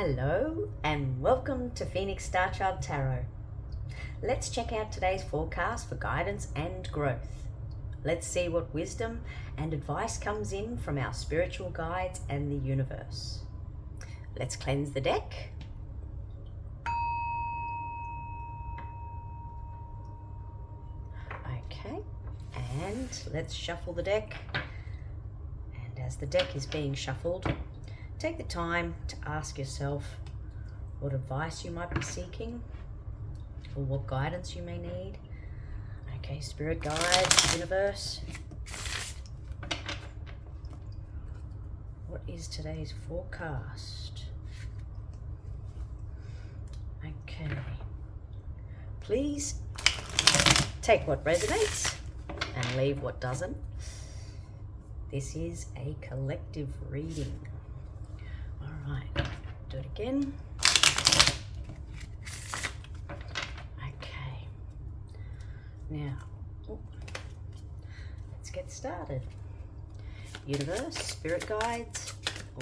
Hello and welcome to Phoenix Star Child Tarot. Let's check out today's forecast for guidance and growth. Let's see what wisdom and advice comes in from our spiritual guides and the universe. Let's cleanse the deck. Okay, and let's shuffle the deck. And as the deck is being shuffled, take the time to ask yourself what advice you might be seeking or what guidance you may need. Okay, spirit guides, universe. What is today's forecast? Okay. Please take what resonates and leave what doesn't. This is a collective reading. All right, do it again. Okay. Now, let's get started. Universe, spirit guides,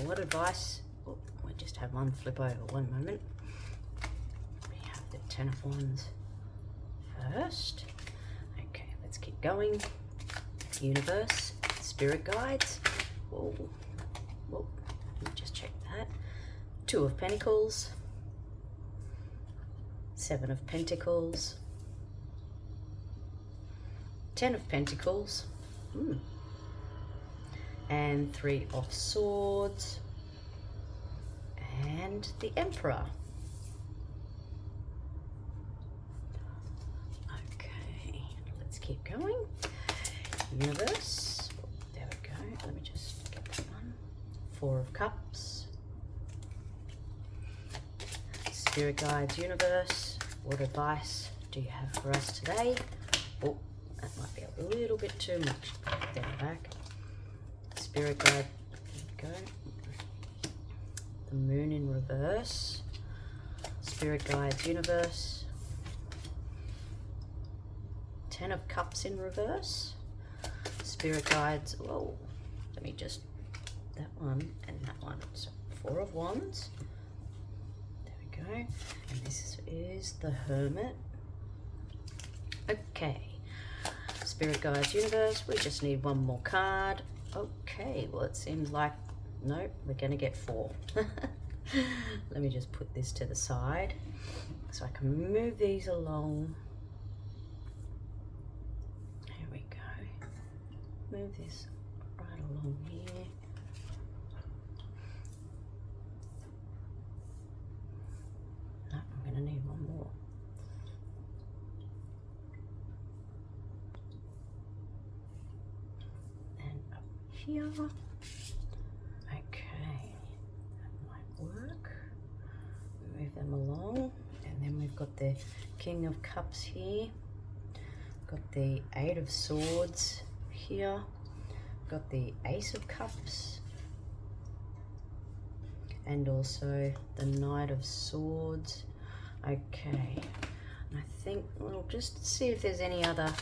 what advice? We just have one flip over, one moment. We have the 10 of Wands first. Okay, let's keep going. Universe, spirit guides. Whoa, let me just check that. 2 of Pentacles, 7 of Pentacles, 10 of Pentacles, and 3 of Swords, and the Emperor. Okay, let's keep going. Universe, there we go. Let me just get that one. 4 of Cups. Spirit guides, universe, what advice do you have for us today? Oh, that might be a little bit too much. There, back. Spirit guide, there we go. The moon in reverse. Spirit guides, universe. 10 of Cups in reverse. Spirit guides, whoa, let me just, that one and that one. So 4 of Wands. There we go. And this is the Hermit. Okay. Spirit guides, universe, we just need one more card. Okay, well it seems like, nope, we're gonna get 4. Let me just put this to the side so I can move these along. Here we go. Move this right along here. No, I'm gonna need one more. Here. Okay, that might work. Move them along, and then we've got the King of Cups here. Got the 8 of Swords here. Got the Ace of Cups, and also the Knight of Swords. Okay, and I think we'll just see if there's any other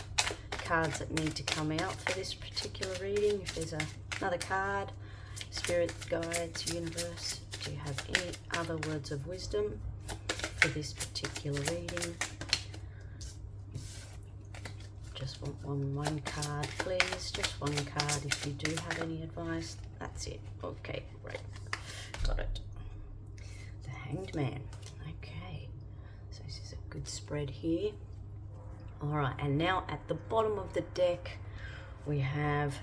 cards that need to come out for this particular reading. If there's another card, spirit guides, universe, do you have any other words of wisdom for this particular reading? Just want one card, please. Just one card if you do have any advice. That's it. Okay, great. Got it. The Hanged Man. Okay, so this is a good spread here. All right, and now at the bottom of the deck, we have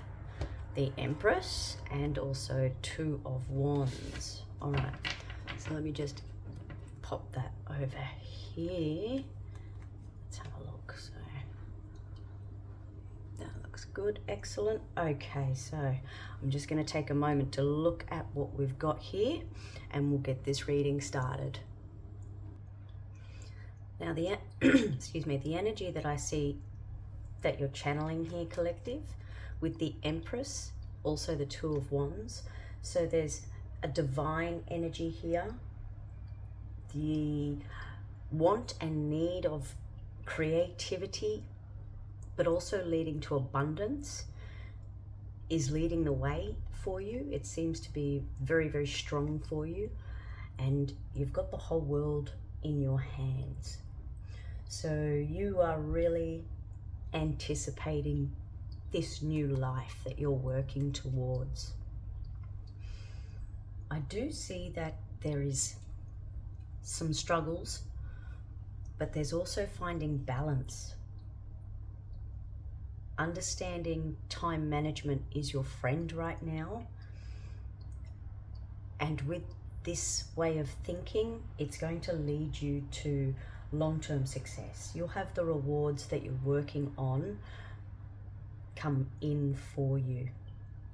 the Empress and also 2 of Wands. All right, so let me just pop that over here. Let's have a look. So that looks good, excellent. Okay, so I'm just going to take a moment to look at what we've got here, and we'll get this reading started. Now the excuse me, the energy that I see that you're channeling here, collective, with the Empress, also the 2 of Wands. So there's a divine energy here. The want and need of creativity, but also leading to abundance, is leading the way for you. It seems to be very, very strong for you. and you've got the whole world in your hands. So you are really anticipating this new life that you're working towards. I do see that there is some struggles, but there's also finding balance. Understanding time management is your friend right now. And with this way of thinking, it's going to lead you to long-term success. You'll have the rewards that you're working on come in for you.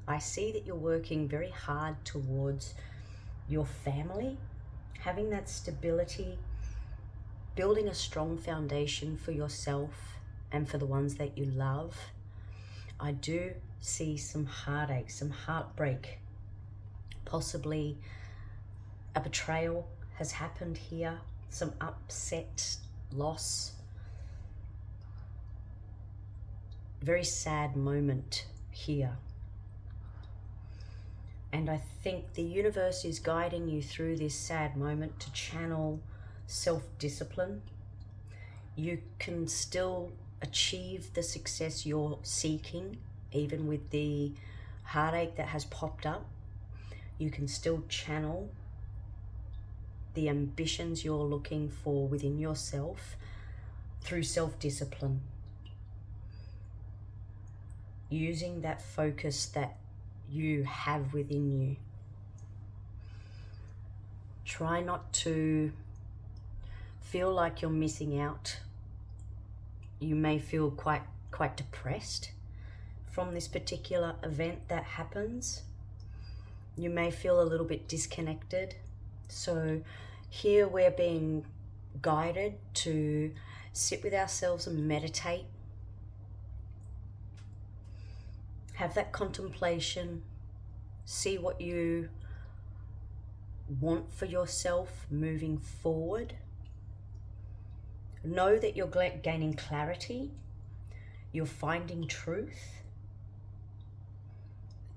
I see that you're working very hard towards your family, having that stability, building a strong foundation for yourself and for the ones that you love. I do see some heartache, some heartbreak. Possibly a betrayal has happened here, some upset, loss. Very sad moment here. And I think the universe is guiding you through this sad moment to channel self-discipline. You can still achieve the success you're seeking, even with the heartache that has popped up. You can still channel the ambitions you're looking for within yourself through self-discipline. Using that focus that you have within you. Try not to feel like you're missing out. You may feel quite depressed from this particular event that happens. You may feel a little bit disconnected. So here we're being guided to sit with ourselves and meditate. Have that contemplation. See what you want for yourself moving forward. Know that you're gaining clarity. You're finding truth.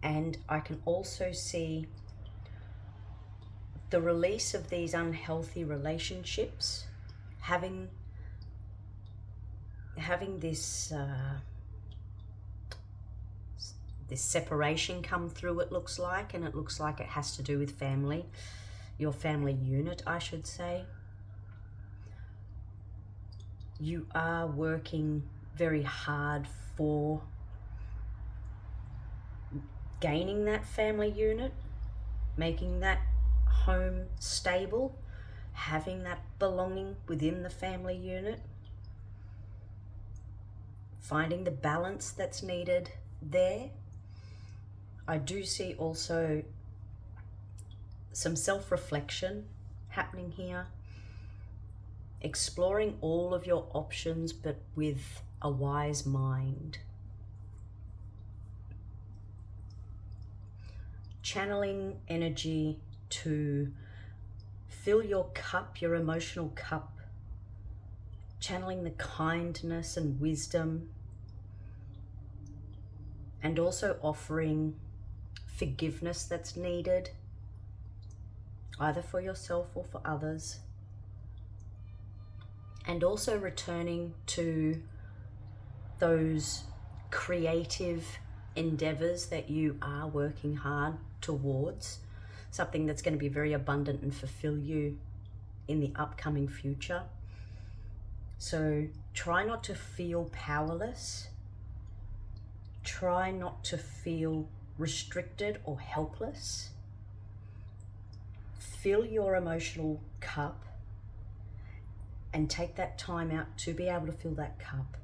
And I can also see the release of these unhealthy relationships, having this this separation come through, it looks like, and it looks like it has to do with family, your family unit, I should say. You are working very hard for gaining that family unit, making that home stable, having that belonging within the family unit, finding the balance that's needed there. I do see also some self-reflection happening here, exploring all of your options, but with a wise mind. Channeling energy to fill your cup, your emotional cup, channeling the kindness and wisdom, and also offering forgiveness that's needed, either for yourself or for others. And also returning to those creative endeavors that you are working hard towards, something that's going to be very abundant and fulfill you in the upcoming future. So try not to feel powerless. Try not to feel restricted or helpless. Fill your emotional cup and take that time out to be able to fill that cup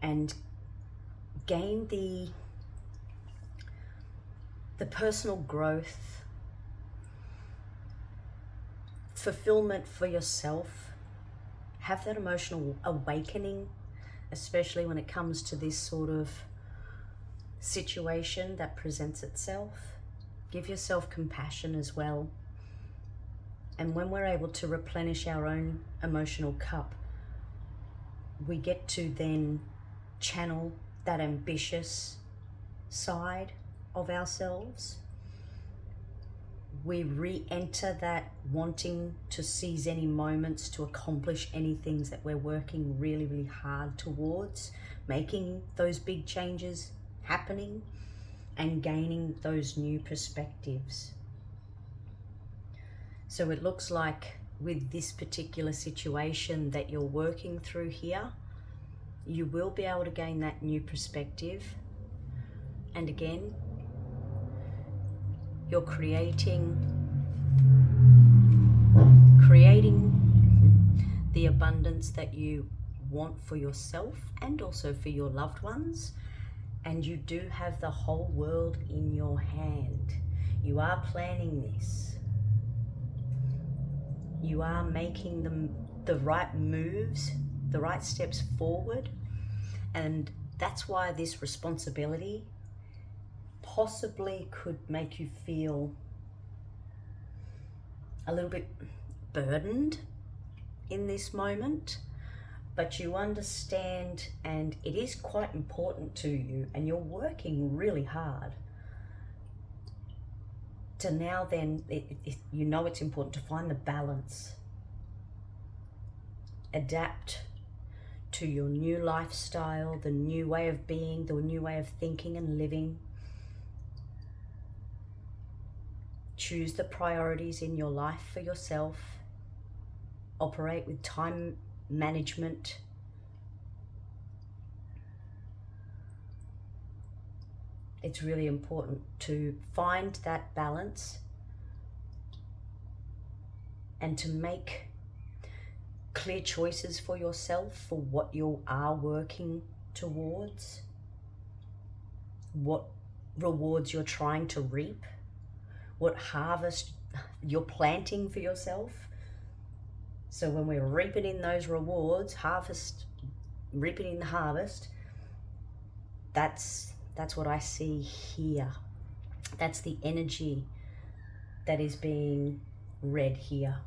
and gain the personal growth, fulfillment for yourself. Have that emotional awakening, especially when it comes to this sort of situation that presents itself. Give yourself compassion as well. And when we're able to replenish our own emotional cup, we get to then channel that ambitious side of ourselves. we re-enter that wanting to seize any moments to accomplish any things that we're working really, really hard towards, making those big changes happening and gaining those new perspectives. So it looks like with this particular situation that you're working through here, you will be able to gain that new perspective. And again, you're creating the abundance that you want for yourself and also for your loved ones. And you do have the whole world in your hand. You are planning this. You are making the right moves, the right steps forward. And that's why this responsibility possibly could make you feel a little bit burdened in this moment, but you understand, and it is quite important to you, and you're working really hard to now then, you know it's important to find the balance, adapt to your new lifestyle, the new way of being, the new way of thinking and living. Choose the priorities in your life for yourself. Operate with time management. It's really important to find that balance and to make clear choices for yourself for what you are working towards, what rewards you're trying to reap, what harvest you're planting for yourself. So when we're reaping in those rewards, reaping in the harvest, that's what I see here. That's the energy that is being read here.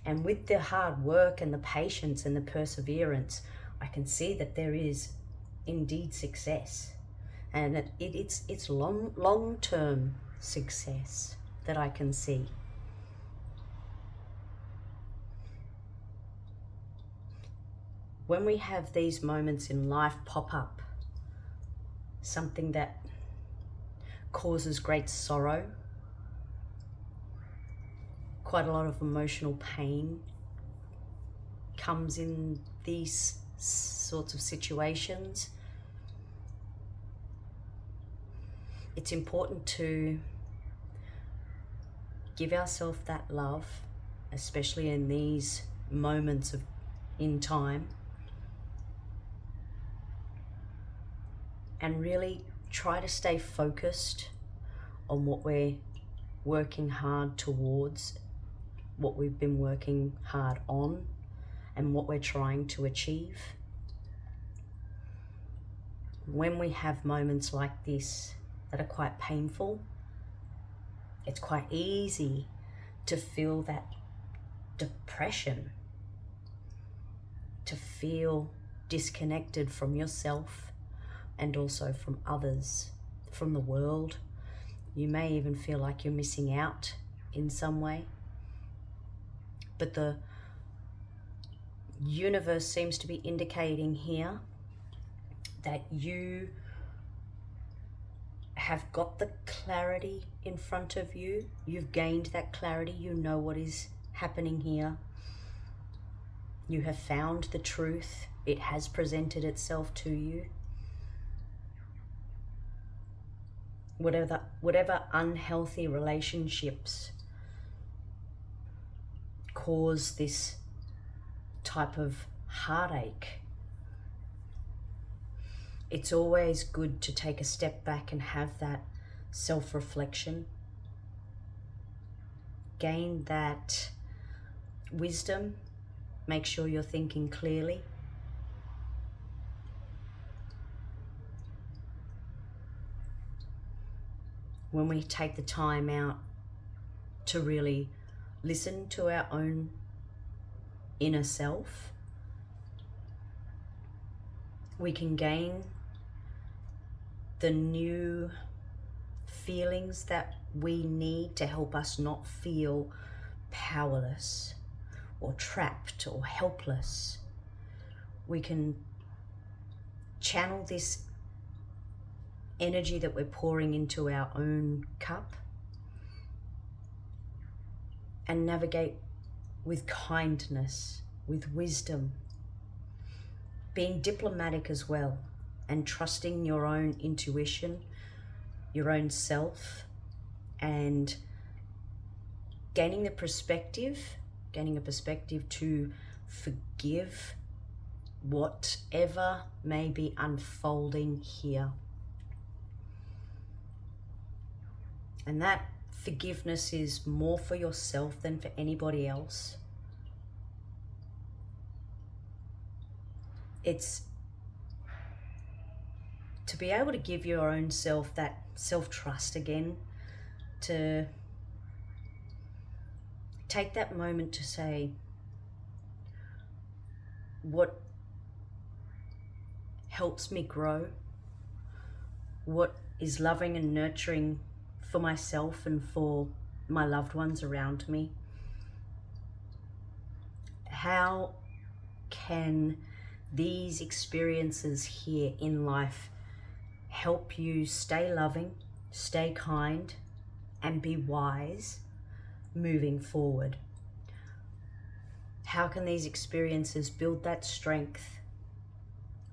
And with the hard work and the patience and the perseverance, I can see that there is indeed success. And it's long-term success that I can see. When we have these moments in life pop up, something that causes great sorrow, quite a lot of emotional pain comes in these sorts of situations. It's important to give ourselves that love, especially in these moments in time, and really try to stay focused on what we're working hard towards, what we've been working hard on, and what we're trying to achieve. When we have moments like this that are quite painful, it's quite easy to feel that depression, to feel disconnected from yourself and also from others, from the world. You may even feel like you're missing out in some way. But the universe seems to be indicating here that you have got the clarity in front of you. You've gained that clarity. You know what is happening here. You have found the truth. It has presented itself to you. Whatever unhealthy relationships cause this type of heartache, it's always good to take a step back and have that self-reflection, gain that wisdom, make sure you're thinking clearly. When we take the time out to really listen to our own inner self, we can gain the new feelings that we need to help us not feel powerless or trapped or helpless. We can channel this energy that we're pouring into our own cup and navigate with kindness, with wisdom, being diplomatic as well, and trusting your own intuition, your own self, and gaining a perspective to forgive whatever may be unfolding here. And that forgiveness is more for yourself than for anybody else. It's to be able to give your own self that self-trust again, to take that moment to say, what helps me grow? What is loving and nurturing for myself and for my loved ones around me? How can these experiences here in life help you stay loving, stay kind, and be wise moving forward? How can these experiences build that strength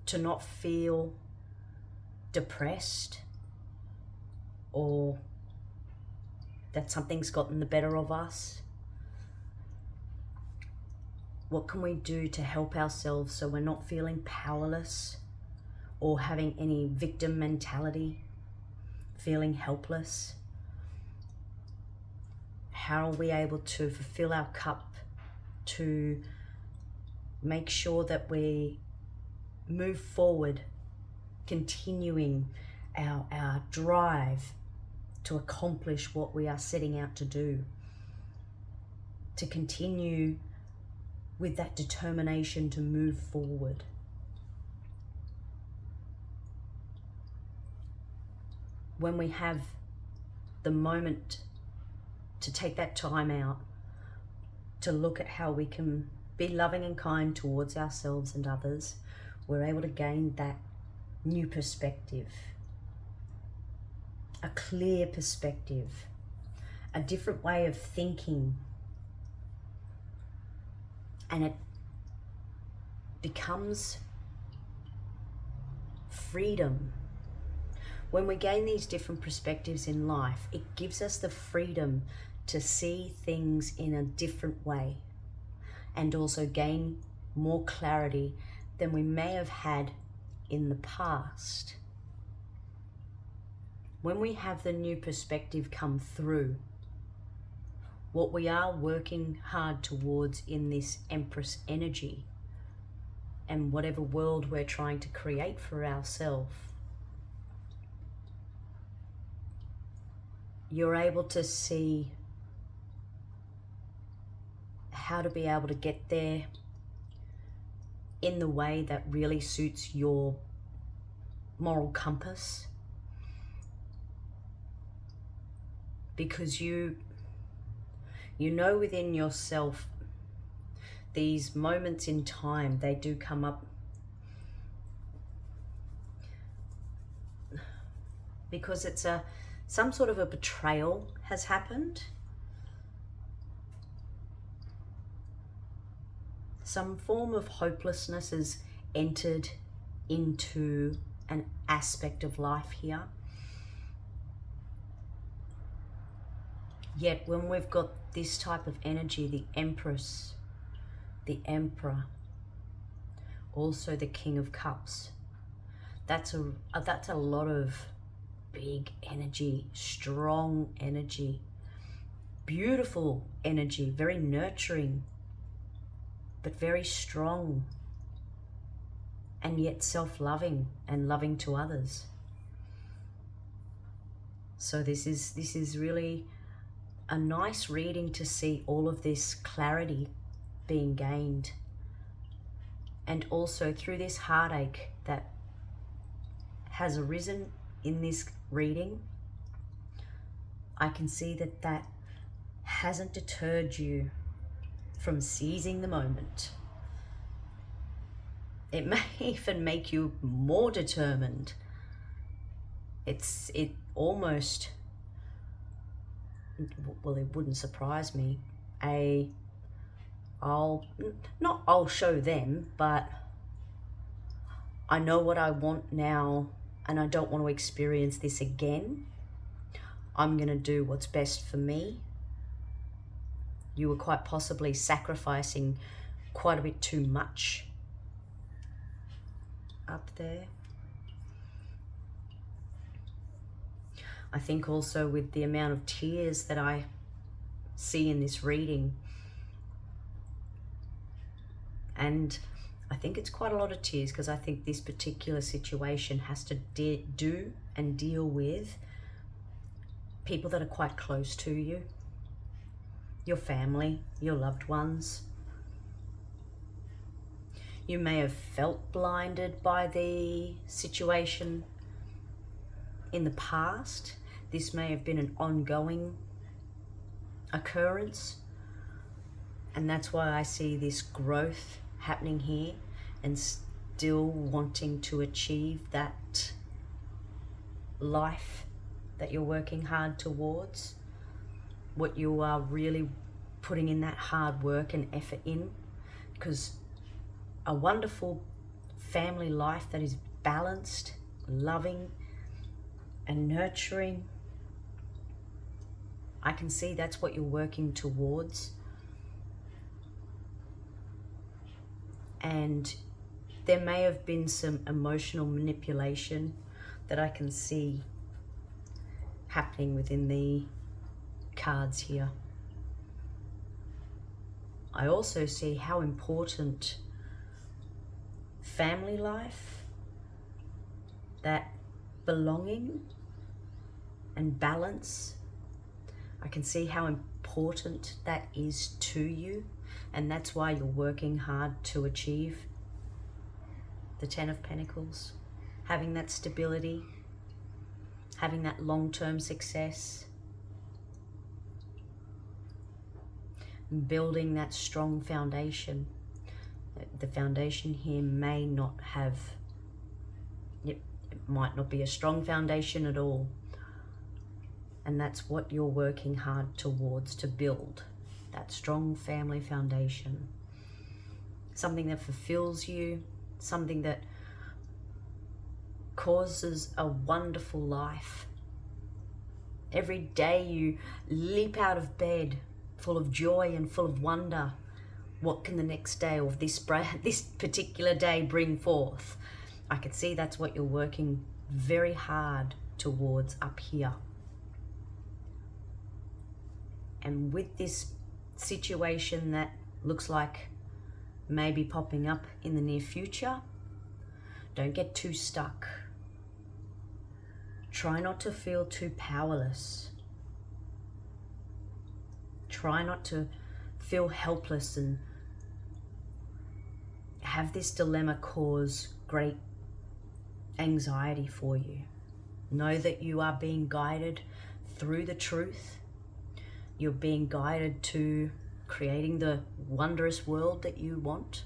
to not feel depressed or that something's gotten the better of us? What can we do to help ourselves so we're not feeling powerless or having any victim mentality, feeling helpless? How are we able to fulfill our cup, to make sure that we move forward, continuing our drive to accomplish what we are setting out to do, to continue with that determination to move forward? When we have the moment to take that time out to look at how we can be loving and kind towards ourselves and others, we're able to gain that new perspective, a clear perspective, a different way of thinking, and it becomes freedom. When we gain these different perspectives in life, it gives us the freedom to see things in a different way and also gain more clarity than we may have had in the past. When we have the new perspective come through, what we are working hard towards in this Empress energy and whatever world we're trying to create for ourselves, you're able to see how to be able to get there in the way that really suits your moral compass, because you know within yourself these moments in time, they do come up because it's some sort of a betrayal has happened. Some form of hopelessness has entered into an aspect of life here. Yet when we've got this type of energy, the Empress, the Emperor, also the King of Cups, that's a lot of big energy, strong energy, beautiful energy, very nurturing, but very strong, and yet self-loving and loving to others. So this is really a nice reading to see all of this clarity being gained, and also through this heartache that has arisen in this reading, I can see that that hasn't deterred you from seizing the moment. It may even make you more determined. It almost, well, it wouldn't surprise me. I'll show them, but I know what I want now and I don't want to experience this again. I'm going to do what's best for me. You were quite possibly sacrificing quite a bit too much up there. I think also with the amount of tears that I see in this reading, and I think it's quite a lot of tears because I think this particular situation has to do and deal with people that are quite close to you, your family, your loved ones. You may have felt blinded by the situation in the past. This may have been an ongoing occurrence, and that's why I see this growth happening here and still wanting to achieve that life that you're working hard towards, what you are really putting in that hard work and effort in, because a wonderful family life that is balanced, loving and nurturing, I can see that's what you're working towards. And there may have been some emotional manipulation that I can see happening within the cards here. I also see how important family life, that belonging and balance, I can see how important that is to you, and that's why you're working hard to achieve the Ten of Pentacles, having that stability, having that long-term success, building that strong foundation. The foundation here may not have, it might not be a strong foundation at all. And that's what you're working hard towards, to build that strong family foundation. Something that fulfills you, something that causes a wonderful life. Every day you leap out of bed full of joy and full of wonder. What can the next day or this particular day bring forth? I can see that's what you're working very hard towards up here. And with this situation that looks like maybe popping up in the near future, don't get too stuck. Try not to feel too powerless. Try not to feel helpless and have this dilemma cause great anxiety for you. Know that you are being guided through the truth. You're being guided to creating the wondrous world that you want.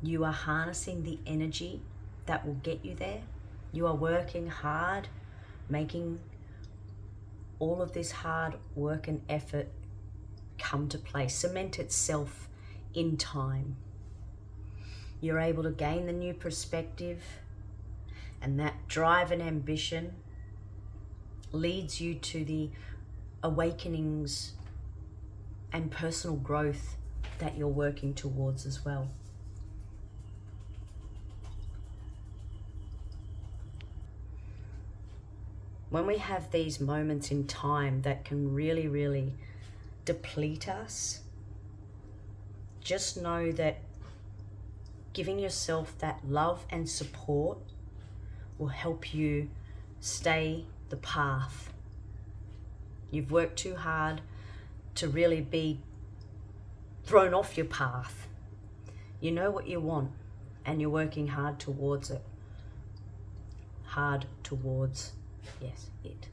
You are harnessing the energy that will get you there. You are working hard, making all of this hard work and effort come to place, cement itself in time. You're able to gain the new perspective, and that drive and ambition leads you to the awakenings and personal growth that you're working towards as well. When we have these moments in time that can really, really deplete us, just know that giving yourself that love and support will help you stay the path. You've worked too hard to really be thrown off your path. You know what you want and you're working hard towards it. Hard towards, yes, it.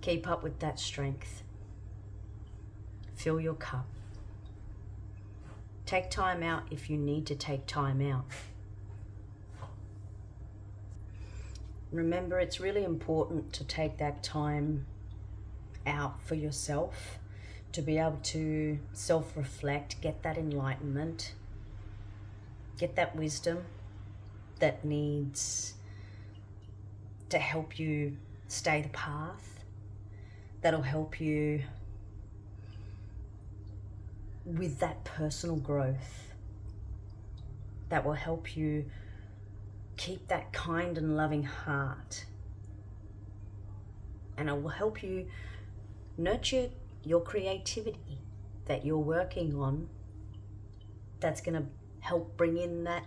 Keep up with that strength. Fill your cup. Take time out if you need to take time out. Remember, it's really important to take that time out for yourself, to be able to self-reflect, get that enlightenment, get that wisdom that needs to help you stay the path, that'll help you with that personal growth, that will help you keep that kind and loving heart, and it will help you nurture your creativity that you're working on, that's going to help bring in that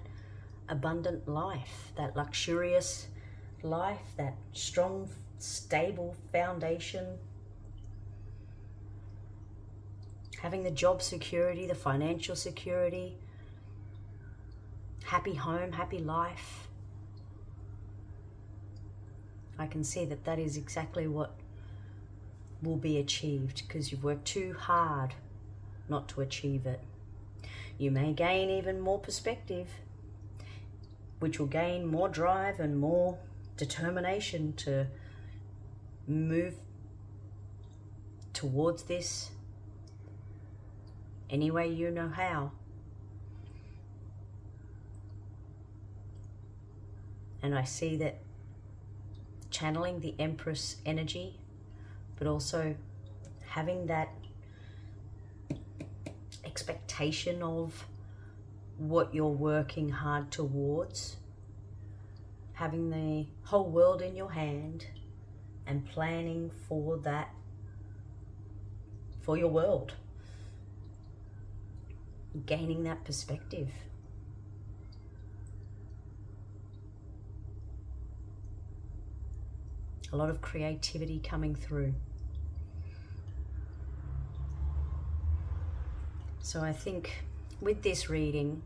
abundant life, that luxurious life, that strong, stable foundation. Having the job security, the financial security, happy home, happy life. I can see that that is exactly what will be achieved, because you've worked too hard not to achieve it. You may gain even more perspective, which will gain more drive and more determination to move towards this any way you know how. And I see that channeling the Empress energy, but also having that expectation of what you're working hard towards, having the whole world in your hand and planning for that, for your world, gaining that perspective. A lot of creativity coming through. So I think with this reading,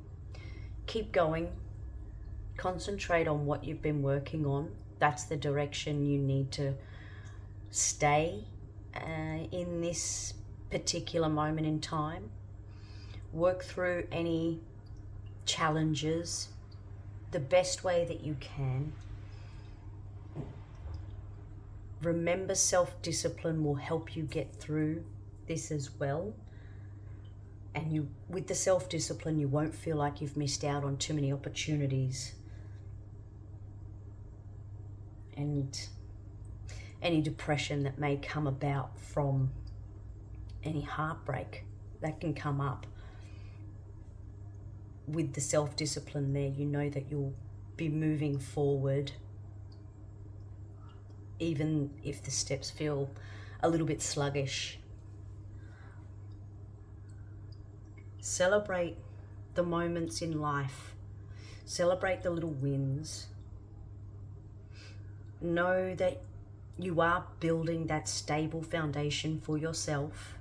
keep going, concentrate on what you've been working on. That's the direction you need to stay in this particular moment in time. Work through any challenges the best way that you can. Remember, self-discipline will help you get through this as well. And you, with the self-discipline, you won't feel like you've missed out on too many opportunities. And any depression that may come about from any heartbreak that can come up. With the self-discipline there, you know that you'll be moving forward, even if the steps feel a little bit sluggish. Celebrate the moments in life. Celebrate the little wins. Know that you are building that stable foundation for yourself.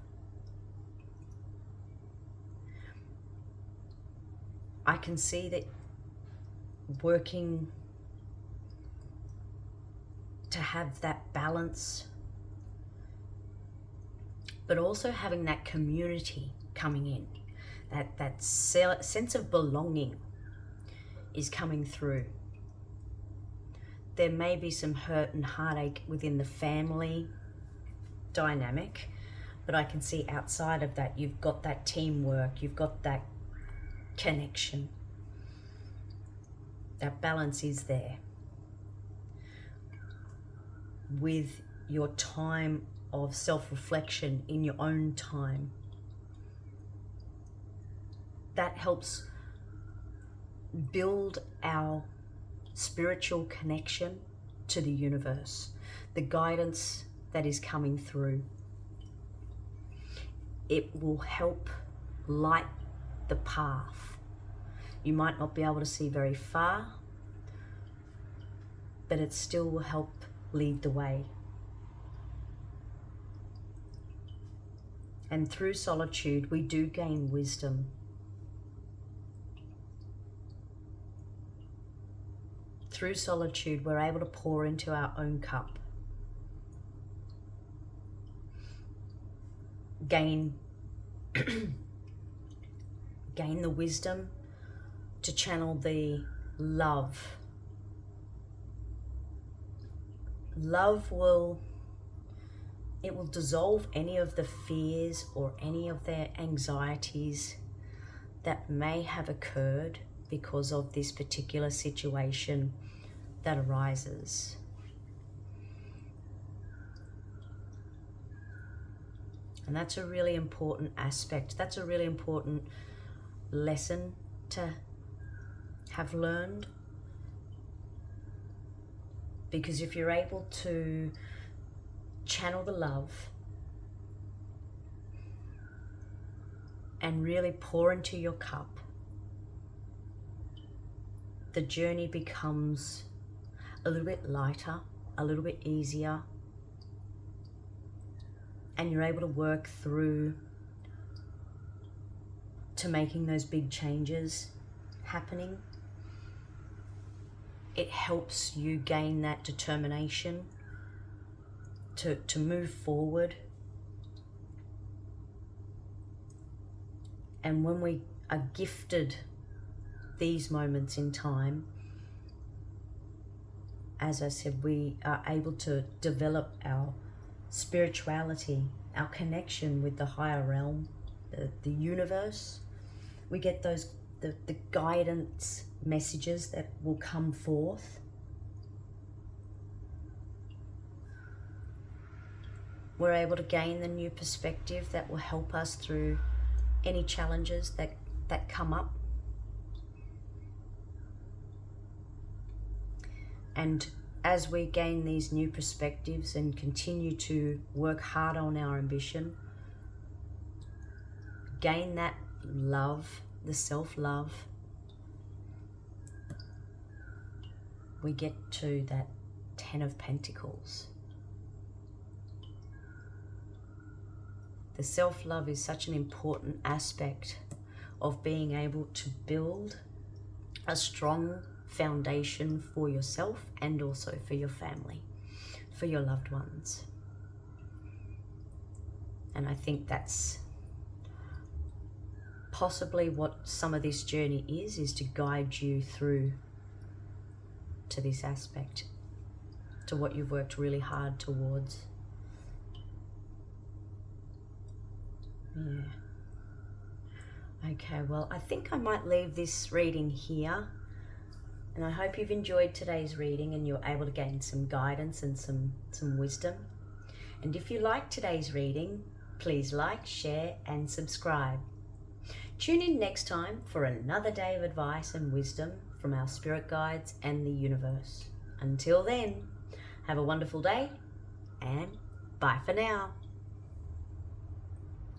I can see that working to have that balance, but also having that community coming in, that sense of belonging is coming through. There may be some hurt and heartache within the family dynamic, but I can see outside of that, you've got that teamwork, you've got that connection. That balance is there. With your time of self-reflection in your own time, that helps build our spiritual connection to the universe, the guidance that is coming through. It will help light the path. You might not be able to see very far, but it still will help lead the way. And through solitude, we do gain wisdom. Through solitude, we're able to pour into our own cup. gain gain the wisdom to channel the love. Love will dissolve any of the fears or any of their anxieties that may have occurred because of this particular situation that arises. And that's a really important aspect. That's a really important lesson to have learned. Because if you're able to channel the love and really pour into your cup, the journey becomes a little bit lighter, a little bit easier, and you're able to work through to making those big changes happening. It helps you gain that determination to move forward. And when we are gifted these moments in time, as I said, we are able to develop our spirituality, our connection with the higher realm, the universe. We get the guidance messages that will come forth. We're able to gain the new perspective that will help us through any challenges that come up. And as we gain these new perspectives and continue to work hard on our ambition, gain that love, the self-love, we get to that 10 of Pentacles. The self-love is such an important aspect of being able to build a strong foundation for yourself and also for your family, for your loved ones. And I think that's possibly what some of this journey is to guide you through to this aspect, to what you've worked really hard towards. Yeah. Okay, well, I think I might leave this reading here. And I hope you've enjoyed today's reading and you're able to gain some guidance and some wisdom. And if you like today's reading, please like, share, and subscribe. Tune in next time for another day of advice and wisdom from our spirit guides and the universe. Until then, have a wonderful day and bye for now.